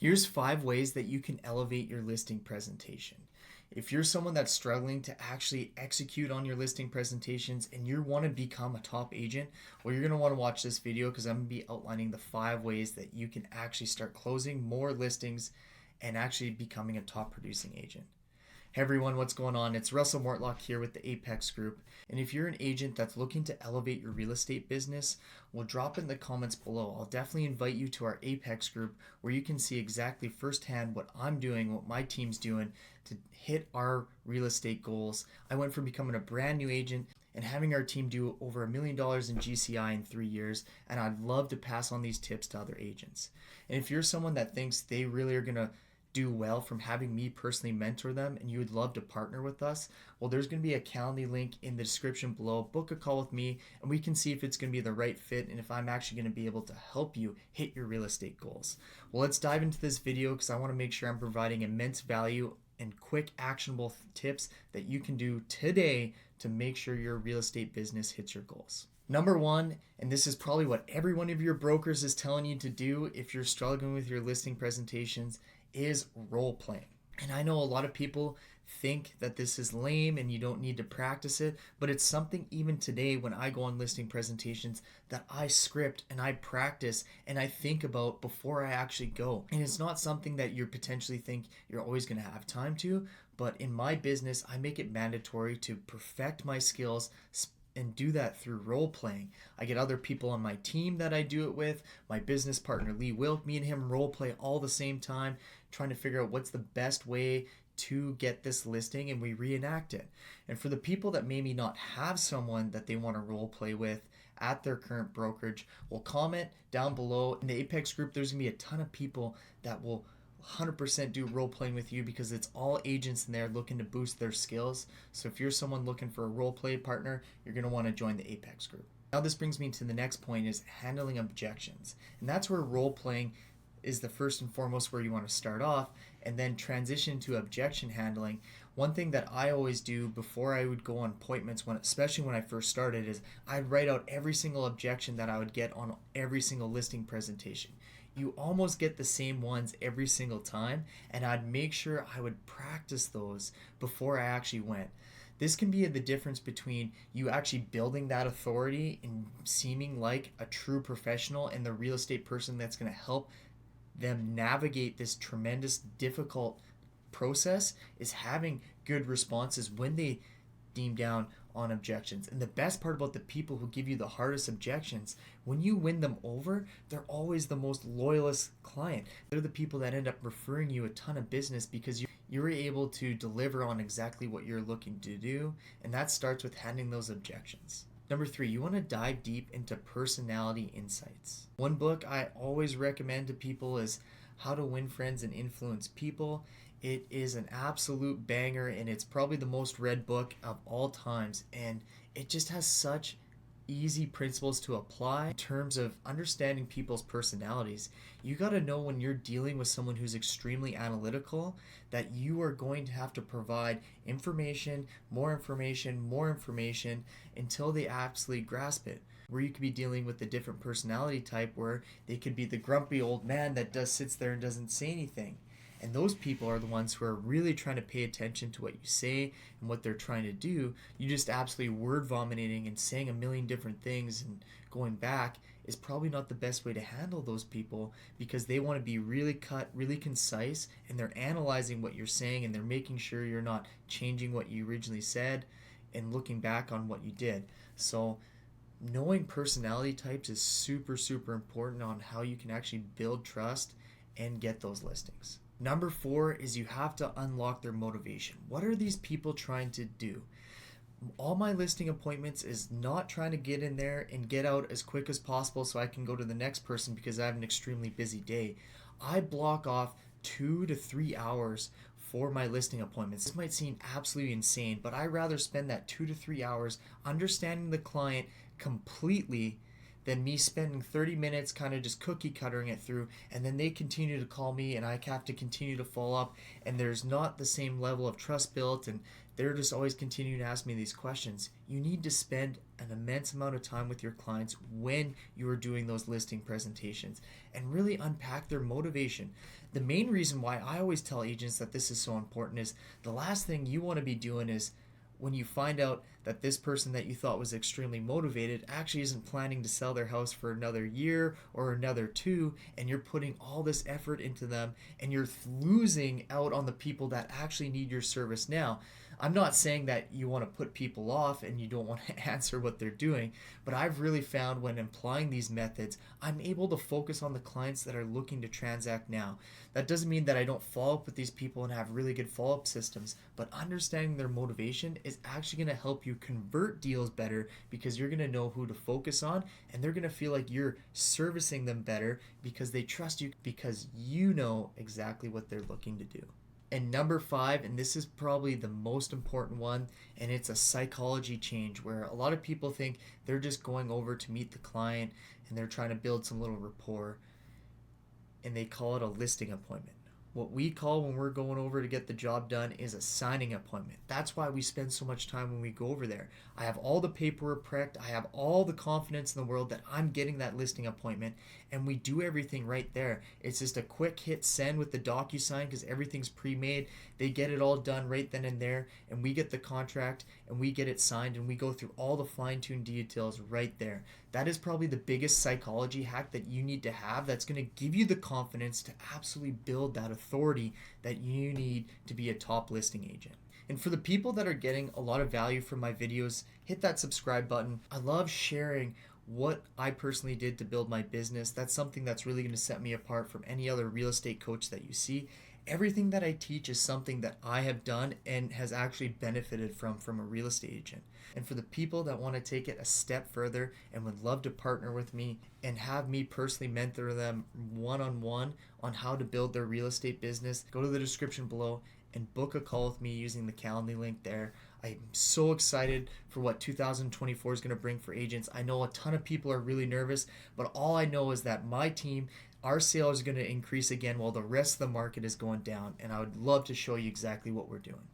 Here's 5 ways that you can elevate your listing presentation. If you're someone that's struggling to actually execute on your listing presentations and you want to become a top agent, well, you're going to want to watch this video because I'm going to be outlining the 5 ways that you can actually start closing more listings and actually becoming a top producing agent. Hey everyone, what's going on? It's Russell Mortlock here with the Apex Group. And if you're an agent that's looking to elevate your real estate business, well, drop in the comments below. I'll definitely invite you to our Apex Group where you can see exactly firsthand what I'm doing, what my team's doing to hit our real estate goals. I went from becoming a brand new agent and having our team do over $1 million in GCI in 3 years, and I'd love to pass on these tips to other agents. And if you're someone that thinks they really are going to do well from having me personally mentor them and you would love to partner with us, well, there's going to be a Calendly link in the description below. Book a call with me and we can see if it's going to be the right fit and if I'm actually going to be able to help you hit your real estate goals. Well, let's dive into this video because I want to make sure I'm providing immense value and quick actionable tips that you can do today to make sure your real estate business hits your goals. Number 1, and this is probably what every one of your brokers is telling you to do if you're struggling with your listing presentations, is role playing. And I know a lot of people think that this is lame and you don't need to practice it, but it's something even today when I go on listing presentations that I script and I practice and I think about before I actually go. And it's not something that you potentially think you're always going to have time to, but in my business, I make it mandatory to perfect my skills and do that through role playing. I get other people on my team that I do it with. My business partner Lee Wilk, me and him role play all the same time, trying to figure out what's the best way to get this listing, and we reenact it. And for the people that maybe not have someone that they want to role play with at their current brokerage, well, comment down below. In the Apex Group, there's going to be a ton of people that will 100% do role playing with you because it's all agents in there looking to boost their skills. So if you're someone looking for a role play partner, you're going to want to join the Apex Group. Now this brings me to the next point, is handling objections. And that's where role playing is the first and foremost where you want to start off, and then transition to objection handling. One thing that I always do before I would go on appointments, especially when I first started, is I'd write out every single objection that I would get on every single listing presentation. You almost get the same ones every single time, and I'd make sure I would practice those before I actually went. This can be the difference between you actually building that authority and seeming like a true professional and the real estate person that's going to help them navigate this tremendous difficult process is having good responses when they deem down on objections. And the best part about the people who give you the hardest objections, when you win them over, they're always the most loyalist client. They're the people that end up referring you a ton of business because you're able to deliver on exactly what you're looking to do, and that starts with handling those objections. Number 3, you want to dive deep into personality insights. One book I always recommend to people is How to Win Friends and Influence People. It is an absolute banger, and it's probably the most read book of all times, and it just has such easy principles to apply in terms of understanding people's personalities. You got to know when you're dealing with someone who's extremely analytical that you are going to have to provide information, more information, more information until they absolutely grasp it. Where you could be dealing with a different personality type where they could be the grumpy old man that sits there and doesn't say anything. And those people are the ones who are really trying to pay attention to what you say and what they're trying to do. You just absolutely word vomiting and saying a million different things and going back is probably not the best way to handle those people, because they want to be really cut, really concise, and they're analyzing what you're saying and they're making sure you're not changing what you originally said and looking back on what you did. So knowing personality types is super, super important on how you can actually build trust and get those listings. Number 4 is you have to unlock their motivation. What are these people trying to do? All my listing appointments is not trying to get in there and get out as quick as possible so I can go to the next person because I have an extremely busy day. I block off 2 to 3 hours for my listing appointments. This might seem absolutely insane, but I'd rather spend that 2 to 3 hours understanding the client completely than me spending 30 minutes kind of just cookie cuttering it through, and then they continue to call me and I have to continue to follow up, and there's not the same level of trust built, and they're just always continuing to ask me these questions. You need to spend an immense amount of time with your clients when you are doing those listing presentations and really unpack their motivation. The main reason why I always tell agents that this is so important is the last thing you want to be doing is when you find out that this person that you thought was extremely motivated actually isn't planning to sell their house for another year or another two, and you're putting all this effort into them and you're losing out on the people that actually need your service now. I'm not saying that you want to put people off and you don't want to answer what they're doing, but I've really found when applying these methods, I'm able to focus on the clients that are looking to transact now. That doesn't mean that I don't follow up with these people and have really good follow-up systems, but understanding their motivation is actually going to help you convert deals better because you're going to know who to focus on, and they're going to feel like you're servicing them better because they trust you because you know exactly what they're looking to do. And number 5, and this is probably the most important one, and it's a psychology change where a lot of people think they're just going over to meet the client and they're trying to build some little rapport, and they call it a listing appointment. What we call when we're going over to get the job done is a signing appointment. That's why we spend so much time when we go over there. I have all the paperwork prepped. I have all the confidence in the world that I'm getting that listing appointment, and we do everything right there. It's just a quick hit send with the DocuSign because everything's pre-made. They get it all done right then and there, and we get the contract and we get it signed, and we go through all the fine-tuned details right there. That is probably the biggest psychology hack that you need to have that's going to give you the confidence to absolutely build that authority that you need to be a top listing agent. And for the people that are getting a lot of value from my videos, hit that subscribe button. I love sharing what I personally did to build my business. That's something that's really going to set me apart from any other real estate coach that you see. Everything that I teach is something that I have done and has actually benefited from a real estate agent. And for the people that want to take it a step further and would love to partner with me and have me personally mentor them one-on-one on how to build their real estate business, go to the description below and book a call with me using the Calendly link there. I'm so excited for what 2024 is going to bring for agents. I know a ton of people are really nervous, but all I know is that my team, our sales are going to increase again while the rest of the market is going down, and I would love to show you exactly what we're doing.